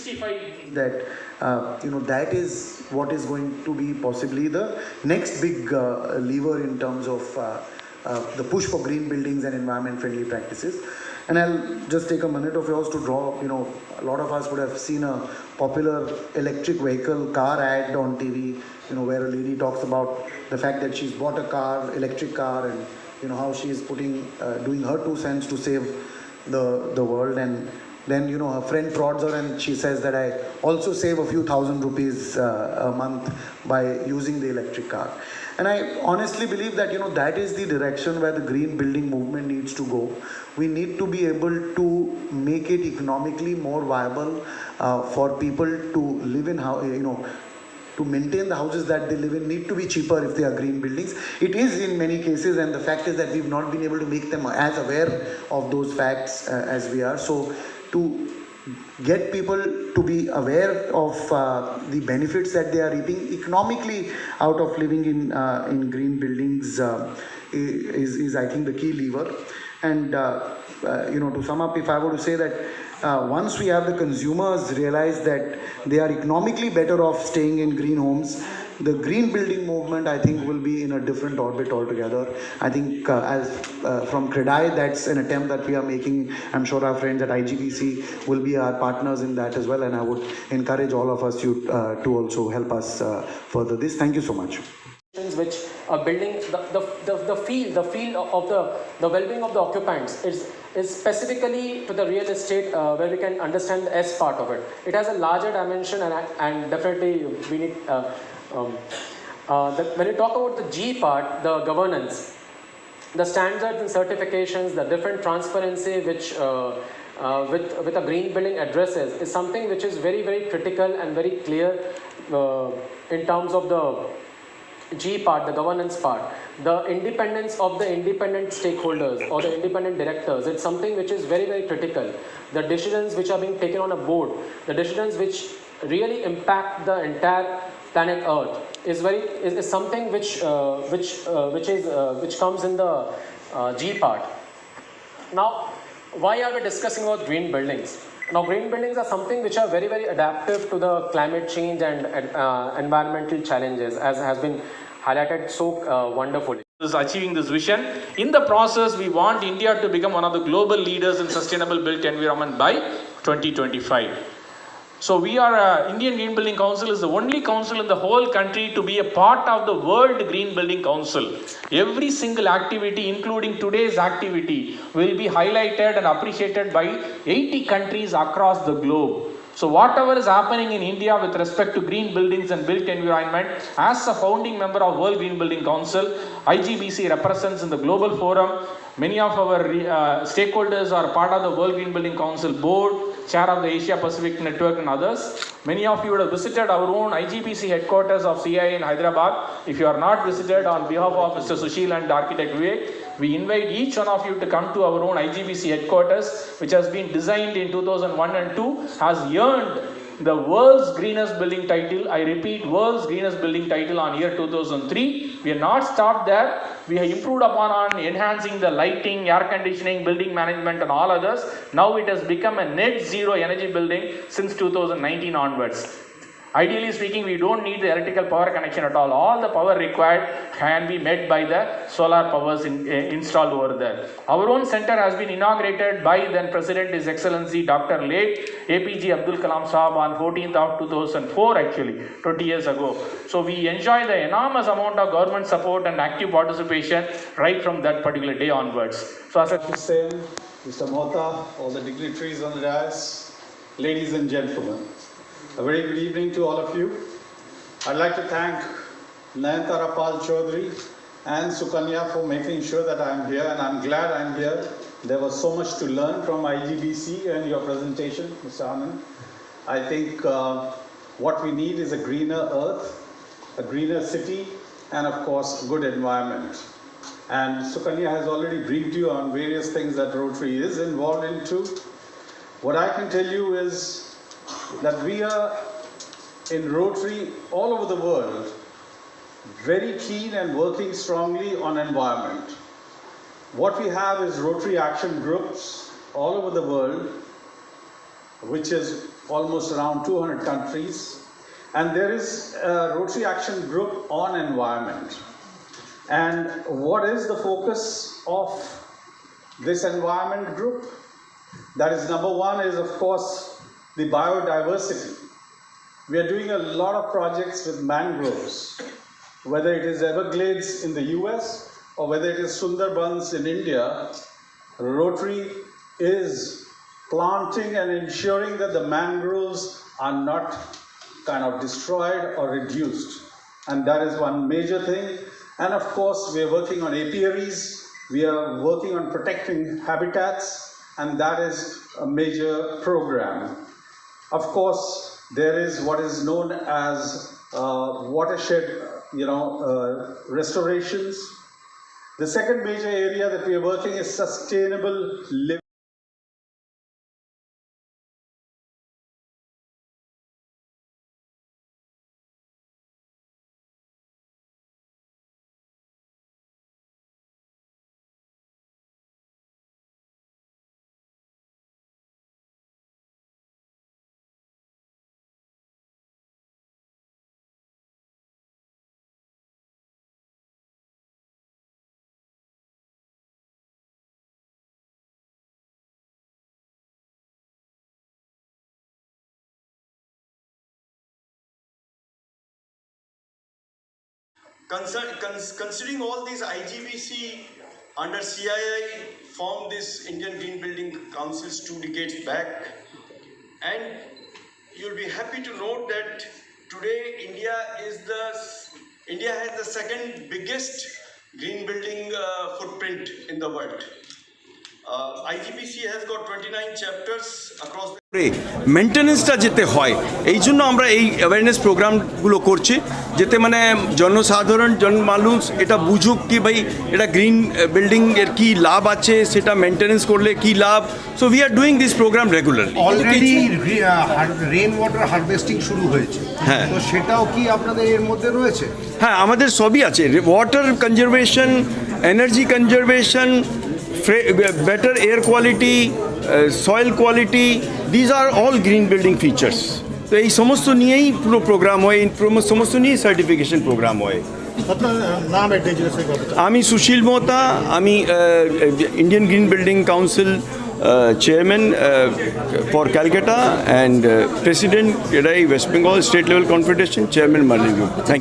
65 that that is what is going to be possibly the next big lever in terms of the push for green buildings and environment friendly practices. And I'll just take a minute of yours to draw, a lot of us would have seen a popular electric vehicle car ad on TV, where a lady talks about the fact that she's bought a car, electric car, and how she is doing her 2 cents to save the world. And then her friend prods her and she says that I also save a few thousand rupees a month by using the electric car. And I honestly believe that that is the direction where the green building movement needs to go. We need to be able to make it economically more viable for people to live in how to maintain the houses that they live in need to be cheaper if they are green buildings. It is in many cases, and the fact is that we've not been able to make them as aware of those facts as we are. So to get people to be aware of the benefits that they are reaping economically out of living in green buildings is I think the key lever. And to sum up, if I were to say that once we have the consumers realize that they are economically better off staying in green homes, the green building movement, I think, will be in a different orbit altogether. I think as from CREDAI, that's an attempt that we are making. I'm sure our friends at IGBC will be our partners in that as well, and I would encourage all of us to also help us further this. Thank you so much. Which are building the field of the well-being of the occupants is specifically to the real estate where we can understand the S part of it. It has a larger dimension, and definitely we need when you talk about the G part, the governance, the standards and certifications, the different transparency which with a green building addresses is something which is very, very critical and very clear in terms of the G part, the governance part. The independence of the independent stakeholders or the independent directors, it's something which is very, very critical. The decisions which are being taken on a board, the decisions which really impact the entire planet Earth is something which comes in the G part. Now, why are we discussing about green buildings? Now, green buildings are something which are very, very adaptive to the climate change and environmental challenges, as has been highlighted so wonderfully. Achieving this vision. In the process, we want India to become one of the global leaders in sustainable built environment by 2025. So we are, Indian Green Building Council is the only council in the whole country to be a part of the World Green Building Council. Every single activity, including today's activity, will be highlighted and appreciated by 80 countries across the globe. So whatever is happening in India with respect to green buildings and built environment, as a founding member of World Green Building Council, IGBC represents in the global forum. Many of our stakeholders are part of the World Green Building Council board, chair of the Asia Pacific Network and others. Many of you would have visited our own IGBC headquarters of CII in Hyderabad. If you are not visited, on behalf of Mr. Sushil and architect Vivek, we invite each one of you to come to our own IGBC headquarters, which has been designed in 2001 and 2, has earned the world's greenest building title. I repeat, world's greenest building title on year 2003. We have not stopped there. We have improved upon on enhancing the lighting, air conditioning, building management and all others. Now it has become a net zero energy building since 2019 onwards. Ideally speaking, we don't need the electrical power connection at all. All the power required can be met by the solar powers installed over there. Our own center has been inaugurated by then President His Excellency Dr. late APJ Abdul Kalam Sahab on 14th of 2004 actually, 20 years ago. So we enjoy the enormous amount of government support and active participation right from that particular day onwards. So as Mr. Mohta, all the dignitaries on the dais, ladies and gentlemen, a very good evening to all of you. I'd like to thank Nayantara Pal Chaudhary and Sukanya for making sure that I'm here, and I'm glad I'm here. There was so much to learn from IGBC and your presentation, Mr. Anand. I think what we need is a greener earth, a greener city, and of course, a good environment. And Sukanya has already briefed you on various things that Rotary is involved into. What I can tell you is that we are in Rotary all over the world very keen and working strongly on environment. What we have is Rotary action groups all over the world, which is almost around 200 countries. And there is a Rotary Action Group on environment. And what is the focus of this environment group? That is, number one is, of course, the biodiversity. We are doing a lot of projects with mangroves, whether it is Everglades in the US or whether it is Sundarbans in India. Rotary is planting and ensuring that the mangroves are not kind of destroyed or reduced. And that is one major thing. And of course, we are working on apiaries, we are working on protecting habitats, and that is a major program. Of course, there is what is known as watershed, restorations. The second major area that we are working is sustainable living. Considering all these IGBC under CII formed this Indian Green Building Councils 2 decades back, and you'll be happy to note that today India has the second biggest green building footprint in the world. IGBC has got 29 chapters across the মেনটেনেন্সটা যেতে হয় এই জন্য আমরা এই awareness প্রোগ্রামগুলো করছি যেতে মানে জনসাধারণ মানুষ এটা বুঝুক কি ভাই এটা গ্রিন বিল্ডিং এর কি লাভ আছে সেটা মেনটেনেন্স করলে কি লাভ so we are doing this programme regularly already rain water harvesting শুরু হয়েছে হ্যাঁ তো সেটাও কি আপনাদের এর মধ্যে রয়েছে হ্যাঁ আমাদের সবই আছে water conservation energy conservation better air quality, soil quality, these are all green building features. তো এই সমস্ত নিয়েই পুরো প্রোগ্রাম হয় এই সমস্ত নিয়েই সার্টিফিকেশন প্রোগ্রাম হয় আমি সুশীল মোহতা আমি Indian green building council chairman for Kolkata and president West Bengal State Level Confederation, Chairman Marlin Group. Thank you.